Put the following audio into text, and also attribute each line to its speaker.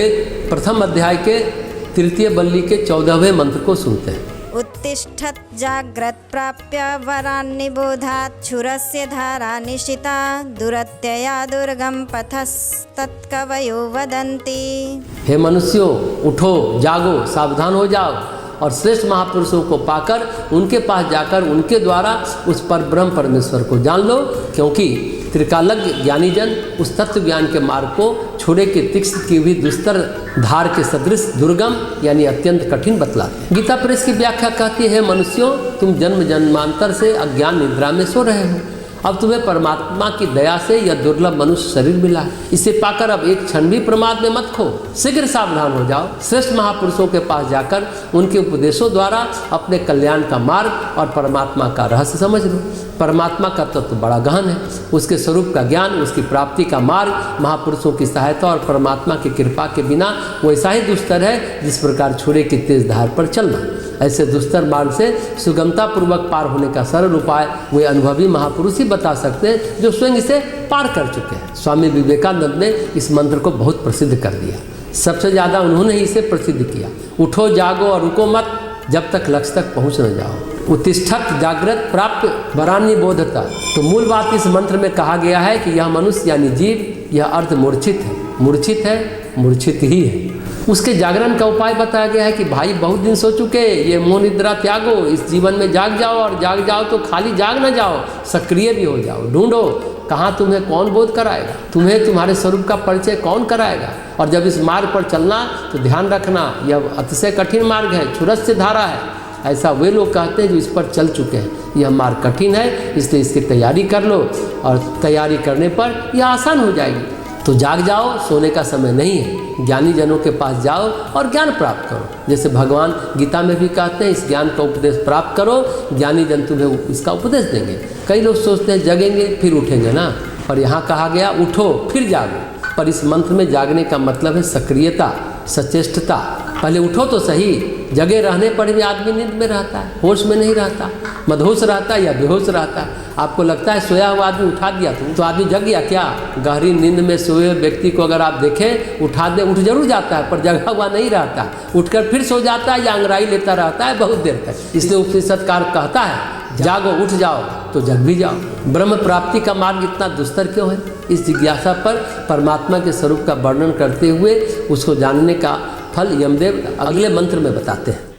Speaker 1: के प्रथम अध्याय के तृतीय बल्ली के 14वें मंत्र को सुनते हैं।
Speaker 2: उत्तिष्ठत् जाग्रत् प्राप्य वरान्निबोधात् क्षुरस्य धारा निशिता दुरत्यया दुर्गम पथस्तत्कवयो वदन्ति।
Speaker 1: हे मनुष्यों, उठो, जागो, सावधान हो जाओ और श्रेष्ठ महापुरुषों को पाकर उनके पास जाकर उनके द्वारा उस परब्रह्म परमेश्वर को जान लो, क्योंकि त्रिकालज्ञ ज्ञानीजन उस तत्व ज्ञान के मार्ग को छोड़े के तीक्ष्ण की हुई दुस्तर धार के सदृश दुर्गम यानी अत्यंत कठिन बतलाते हैं। गीता प्रेस की व्याख्या कहती है, मनुष्यों, तुम जन्म जन्मांतर से अज्ञान निद्रा में सो रहे हो। अब तुम्हें परमात्मा की दया से यह दुर्लभ मनुष्य शरीर मिला है। इसे पाकर अब एक क्षण भी प्रमाद में मत खो, शीघ्र सावधान हो जाओ। श्रेष्ठ महापुरुषों के पास जाकर उनके उपदेशों द्वारा अपने कल्याण का मार्ग और परमात्मा का रहस्य समझ लो। परमात्मा का तत्व तो बड़ा गहन है, उसके स्वरूप का ज्ञान, उसकी प्राप्ति का मार्ग महापुरुषों की सहायता और परमात्मा की कृपा के बिना वैसा ही दुस्तर है जिस प्रकार छुरे की तेज धार पर चलना। ऐसे दुस्तर मार्ग से सुगमता पूर्वक पार होने का सरल उपाय वे अनुभवी महापुरुष ही बता सकते हैं जो स्वयं इसे पार कर चुके हैं। स्वामी विवेकानंद ने इस मंत्र को बहुत प्रसिद्ध कर दिया, सबसे ज़्यादा उन्होंने इसे प्रसिद्ध किया। उठो, जागो और रुको मत जब तक लक्ष्य तक पहुँच न जाओ। उत्तिष्ठत् जागृत प्राप्त वरान्नि बोधता। तो मूल बात इस मंत्र में कहा गया है कि यह मनुष्य यानी जीव यह अर्ध मूर्छित है, मूर्छित ही है। उसके जागरण का उपाय बताया गया है कि भाई बहुत दिन सो चुके, ये मोह निद्रा त्यागो, इस जीवन में जाग जाओ और जाग जाओ तो खाली जाग न जाओ, सक्रिय भी हो जाओ। ढूंढो कहाँ तुम्हें कौन बोध कराएगा, तुम्हें तुम्हारे स्वरूप का परिचय कौन कराएगा। और जब इस मार्ग पर चलना तो ध्यान रखना यह अतिशय कठिन मार्ग है, क्षुरस्य धारा है। ऐसा वे लोग कहते हैं जो इस पर चल चुके हैं। यह मार्ग कठिन है, इसलिए इसकी तैयारी कर लो और तैयारी करने पर यह आसान हो जाएगी। तो जाग जाओ, सोने का समय नहीं है। ज्ञानी जनों के पास जाओ और ज्ञान प्राप्त करो। जैसे भगवान गीता में भी कहते हैं, इस ज्ञान का उपदेश प्राप्त करो, ज्ञानी जन तुम्हें इसका उपदेश देंगे। कई लोग सोचते हैं जगेंगे फिर उठेंगे ना, पर यहाँ कहा गया उठो फिर जागो। पर इस मंत्र में जागने का मतलब है सक्रियता, सचेष्टता। पहले उठो तो सही, जगे रहने पर भी आदमी नींद में रहता है, होश में नहीं रहता, मदहोश रहता है या बेहोश रहता है। आपको लगता है सोया हुआ आदमी उठा दिया तो आदमी जग गया क्या? गहरी नींद में सोए हुए व्यक्ति को अगर आप देखें उठा दे, उठ जरूर जाता है पर जगा हुआ नहीं रहता, उठकर फिर सो जाता है या अंगड़ाई लेता रहता है बहुत देर तक। इसलिए उपनिषदकार कहता है जागो, उठ जाओ तो जग भी जाओ। ब्रह्म प्राप्ति का मार्ग इतना दुस्तर क्यों है? इस जिज्ञासा पर परमात्मा के स्वरूप का वर्णन करते हुए उसको जानने का फल यमदेव अगले मंत्र में बताते हैं।